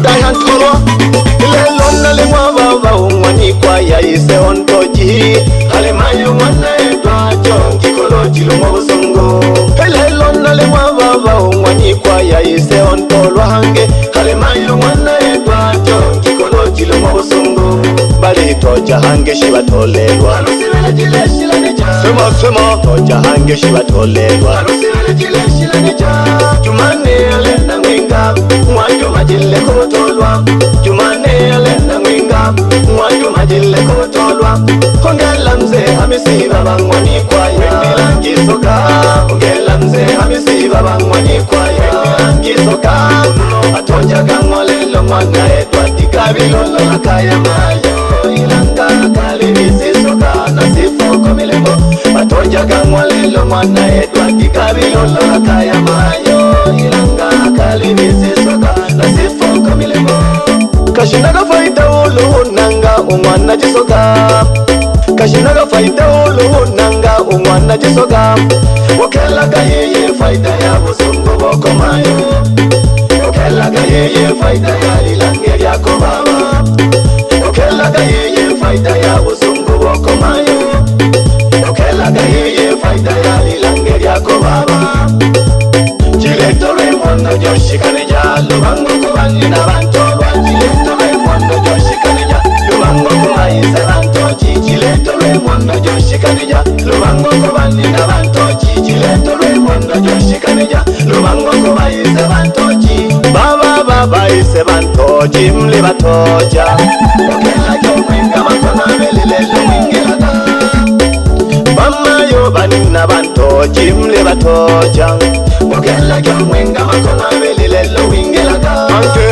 dayan tolwa lelo na lemwa baba umwani kwa ya ise ontoji hale mayu mwana edwa jongi koloji lumo busongo lelo na lemwa baba umwani kwa ya ise ontolwa hange hale mayu mwana edwa jongi koloji lumo busongo bali toja hange shiba tolelwa sema toja hange shiba tolelwa Jumane alenda mwinga mwanju majile kotolwa Jumane alenda mwinga mwanju majile kotolwa Hongela mzee hamisi baba mwani kwa ya Wengi soka Hongela mzee hamisi baba mwani kwa ya Wengi soka Atoja gangolelo mwana etwa Dikabilo lola kaya mayo Ilanga kalibisi soka Nasifoko milemo Atoja gangolelo mwana etwa Dikabilo lola kaya mayo Ilanga kalibisi soka Nasifoko milemo Kashinaga faida ulu nanga umwana jisoka Kashinaga faida ulu nanga umwana jisoka Wakelaga yeye faida ya busungu boko mayo Wakelaga yeye faida ya ilange yako baba Wakelaga yeye faida ya busungu boko mayo Wakelaga yeye faida ya ilange yako baba Chileto remondo joshikane ja Lubango kubani na bantolwa Chileto remondo joshikane ja Lubango kumaisa bantochi Chileto remondo joshikane ja Lubango kubani na bantochi Chileto remondo joshikane ja Lubango kumaisa bantochi Baba ise bantochi mli batoja Okela yo mwenga makona melilelo mwingilata Mama yo banina bantochi mli batoja Okela yo mwenga makona melilelo mwingilata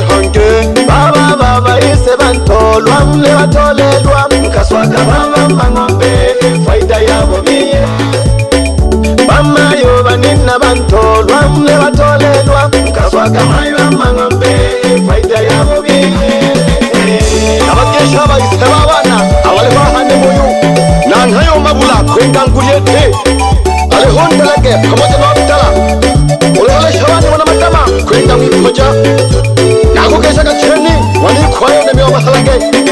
Hanke Baba ise bantolwa mli batolelwa Mkaswaga baba mangombe faida yabo miye Mama yo banina bantolwa mli batolelwa Mkaswaga mayo mangombe faida yabo miye Abakesha bayise babana abale bahane muyu Nangayo mabula kwenda nguriete Ale hondeleke pamoja na wabitala Ulele shabani wana matama kwenda mwikoja Nako kesha kacheni wanikwayo nemiwa mahalage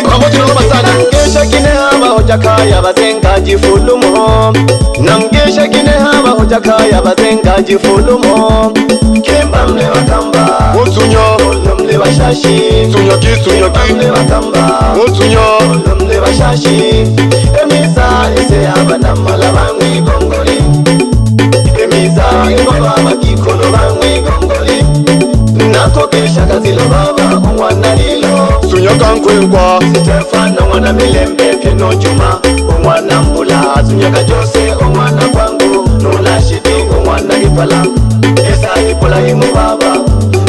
pamoja na wamasana Namgesha kine haba hojakaya bazenga jifulumo Namgesha kine haba hojakaya bazenga jifulumo Kimba mle wakamba Unsunyo Mle washashi Sunyaki Mle wakamba Unsunyo Mle washashi Emiza ese abana malabangwi gongoli Emiza ingoba makikolo bangwi gongoli Nako kesha kazilo baba umwana lilo Sunyaka nkwenkwa Sitefana umwana milembe pieno juma Umwana mbula Sunyaka jose umwana kwangu Nula shidi umwana kipala Esa hipola imu baba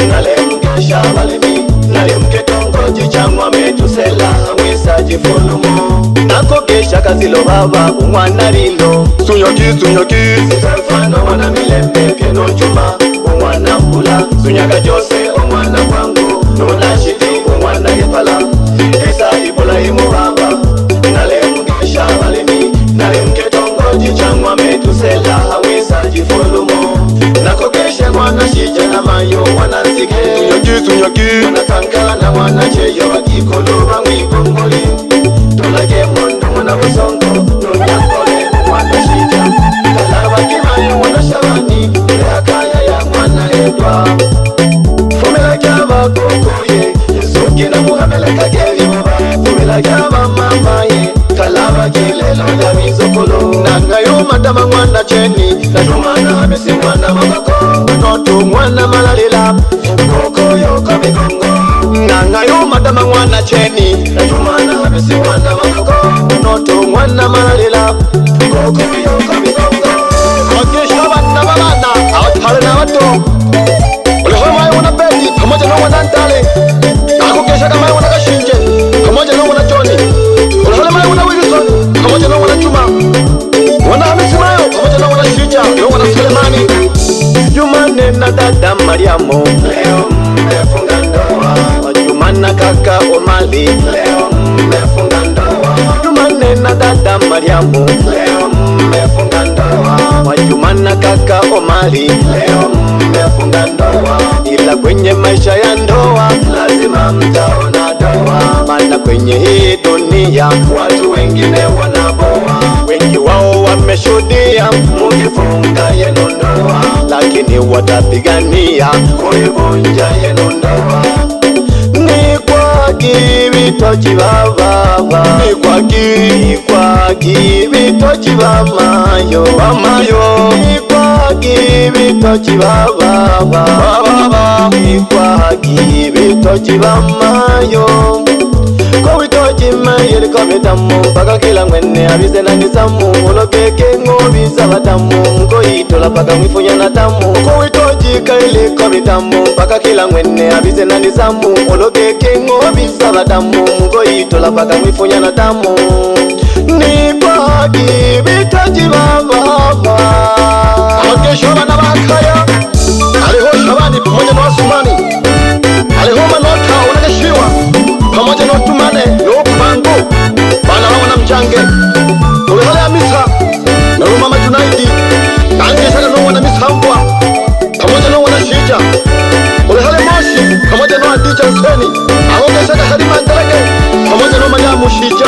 Nale mgesha balemi Nale mketongo jichangwa metusela Wisa jifulumo Nako kesha kazilo baba umwana lilo Sunyaki Sitefana umwana milembe pieno juma Umwana mbula Sunyaka jose umwana kwangu Nula shidi umwana kipala Esa hipola imu baba Nale mgesha balemi Nale mketongo jichangwa metusela Wisa jifulumo Nako kesha mwana shija na mayo wanazike Sunyaki Wanakankala na wana cheyo wakikolo bangi gongoli Tolage mondo mwana busongo Nunyakole mwana shija Talaba kimayo mwana shabani Leakaya ya mwana edwa Fumela kyaba kokoye Yesuki na muhamela kageli baba Fumela kyaba mamaye Kalaba kilelo ya mizokolo Nangayo madama mwana cheni Najumana hamisi mwana makako Notu mwana malalila Koko yoko migongo Nangayo madama mwana cheni Najumana hamisi mwana makako Notu mwana malalila Koko yoko migongo Wakisha wana babana Awatale na watu Ulihoma ya wana bedi Pamoja na wana ntale Nakukesha kama ya wana kashinje Pamoja na wana joni Ulihoma ya wana Wilson Pamoja na wana chuma Wana hamisi mayo Pamoja na wana shija Na wana Sulemani Jumane na dada Mariamo Leo mmefunga ndoa Jumana kaka Omali Leo mmefunga ndoa Jumane na dada Mariamo Leo mmefunga ndoa Jumana kaka Omali Leo mmefunga ndoa Ila kwenye maisha ya ndoa Lazima dunia, watu wengine wanaboa, wengi wao wameshuhudia mukifunga yenu ndoa, lakini watapigania kuivunja yenu ndoa. Ni kwaki bitoki bababa, ni kwaki bitoki bamayo, ni kwaki bitoki bababa, ni kwaki bitoki bamayo. Ko bitoki mayeri ko bitamu mpaka kila mwene abizenanisamu, olokeke ngobiza batamu ngo itola paka mwifunya na tamu. Ko bitoki kaili ko bitamu mpaka kila mwene abizenanisamu, olokeke ngobiza batamu ngo itola paka mwifunya na tamu. Ni kwaki bitoki bababa. Abagesho bana bakaya aliho Shabani pamoja na Wasumani, aliho Manota unageshiwa pamoja na Otumane n'Okubango bana babona mjange ulihole Hamisa na Rumama Junaidi nange sana n'uwana Misambwa pamoja n'uwana Shija ulihole Moshi pamoja na Adija Huseni ahongeshaga Halima Nderege pamoja na Manyamu Shija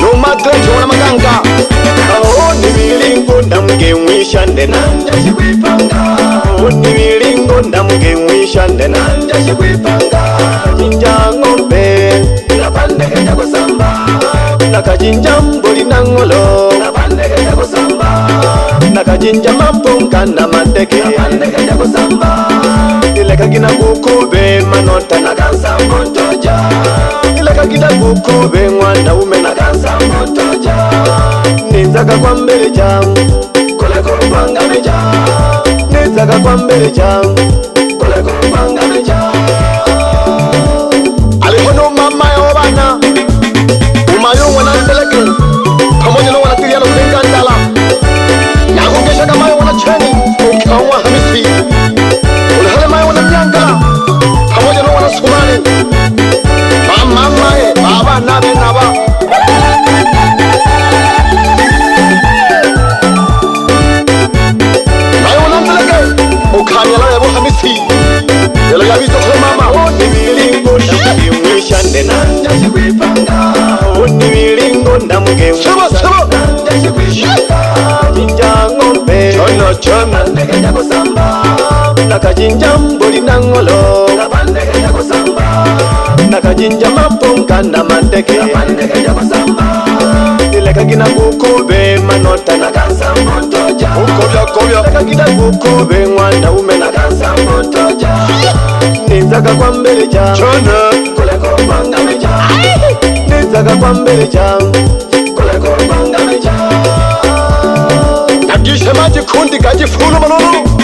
n'Umadreje wana Maganga. Aho ni bilingo ndamge mwisha ndenanja shikwipanga, ni bilingo ndamge mwisha ndenanja shikwipanga. Jinja ngombe napandeke ja kusamba, nakajinja mbuli na ngolo napandeke ja kusamba, nakajinja mampunga na mateke napandeke ja kusamba. Ileka gina kukube Manota nakansa montoja, ileka gina kukube mwana ume nakansa montoja. Nizaga kwa mbele jangu koleko rupanga meja, nizaga kwa mbele jangu koleko rupanga meja. Alihono mama ya obana umayo wana ndeleke pamoja na wanatiliano kulenga ndala na kugesha kama wana cheni ukawa Hamisi ulihale mayo wana Nyangala pamoja na wana Sumani mama mae baba nabe naba. Mayo wana ndeleke ukanyala ya Hamisi yelo ya bizo kwa mama. Ni bilingo ndamge mwisha ndenanja shikwipanga, ni bilingo ndamge mwisha ndenanja shikwipanga. Jinja ngombe chono chono ndege ja kusamba, nakajinja mbuli na ngolo napandeke ja kusamba, nakajinja mapunga na mateke napandeke ja kusamba. Ileka gina kukube Manota nakansa montoja, ukobya ileka gina kukube mwana ume nakansa montoja. Nizaga kwa mbele jangu koleko rupanga meja, nizaga kwa mbele jangu koleko rupanga meja. Nagishe maji kundi kajifulu manunu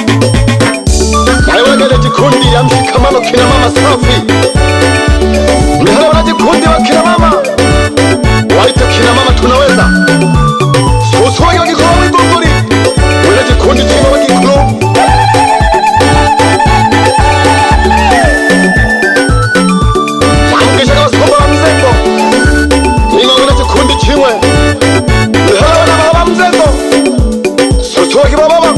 naiwagele jikundi ya mshikamano kina mama safi. Mlihale wana jikundi wa kina mama waita kina mama tunaweza susuwa ya kikolo wiguguri wile jikundi chima wa kikolo. Changisha kawa somba wa mzengo nima wile jikundi chimwe. Mlihale wana baba mzengo susuwa kiba baba.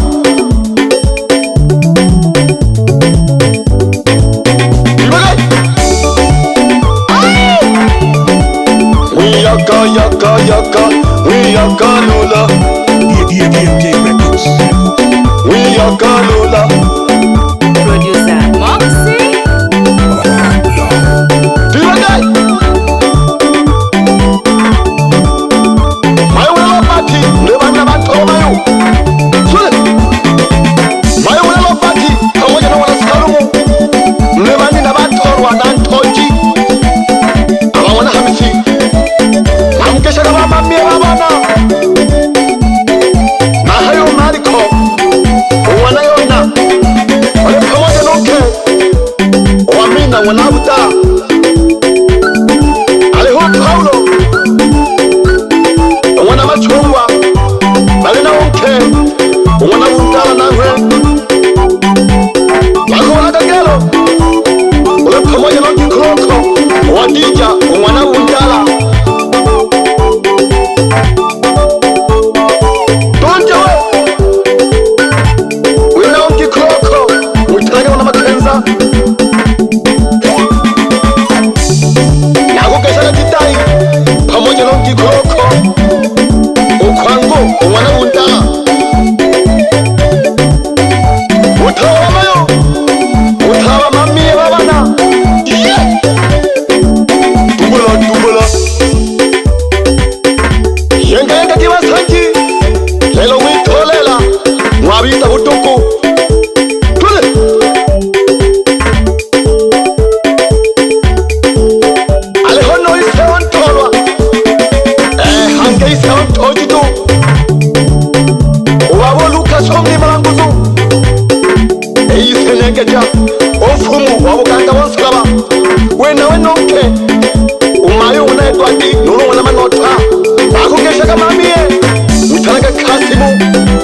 Yaka, we are Kalula. Records. We are Kalula. Producer Moxie. Do you like that? My will party, never never told you. My will party, how much I want to scarum? Never never told one and told you. I want to have a seat. Kesha kama mamie babana na hayo mariko wanayona wote umayo unaedwadi nulung'wana manota akukeshaga mamie utanaga Kasimu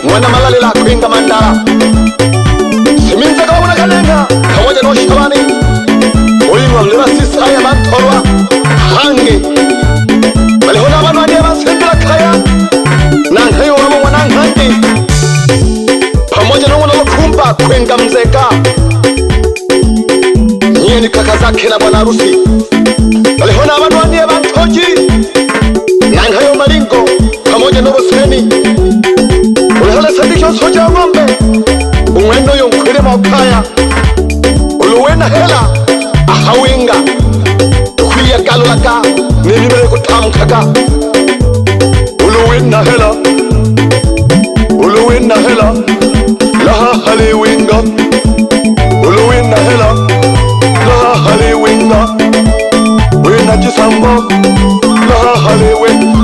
mwana malalela kwinga mandala siminza kababona kanenga pamoja no Shabani ulimwa mleba sisa ya bantorwa hange balihona abantu bane basembera kaya nankayo wabo mwana nkange pamoja na mwana kumba kwenga mzeka nyeni kaka zake na bwana harusi balihona abantu bane bantoji nankayo malingo pamoja na Boseni ulihala sadikyo soja ngombe umwendo yonkwile maukaya uluwena hela ahawinga kwiyagalulaga nimimele kutamkaga uluwena hela laha haliwinga uluwena hela laha haliwinga wena jisambo laha haliwinga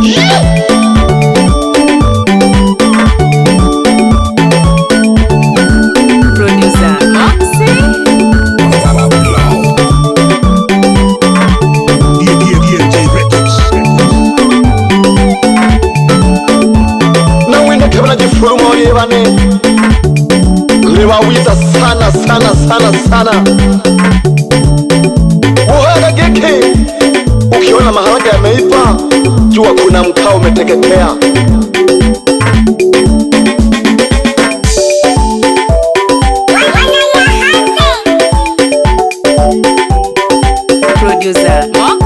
Liwawiza sana uhaga geke ukiona maharage yameiva jua kuna mkaa umeteketea. Producer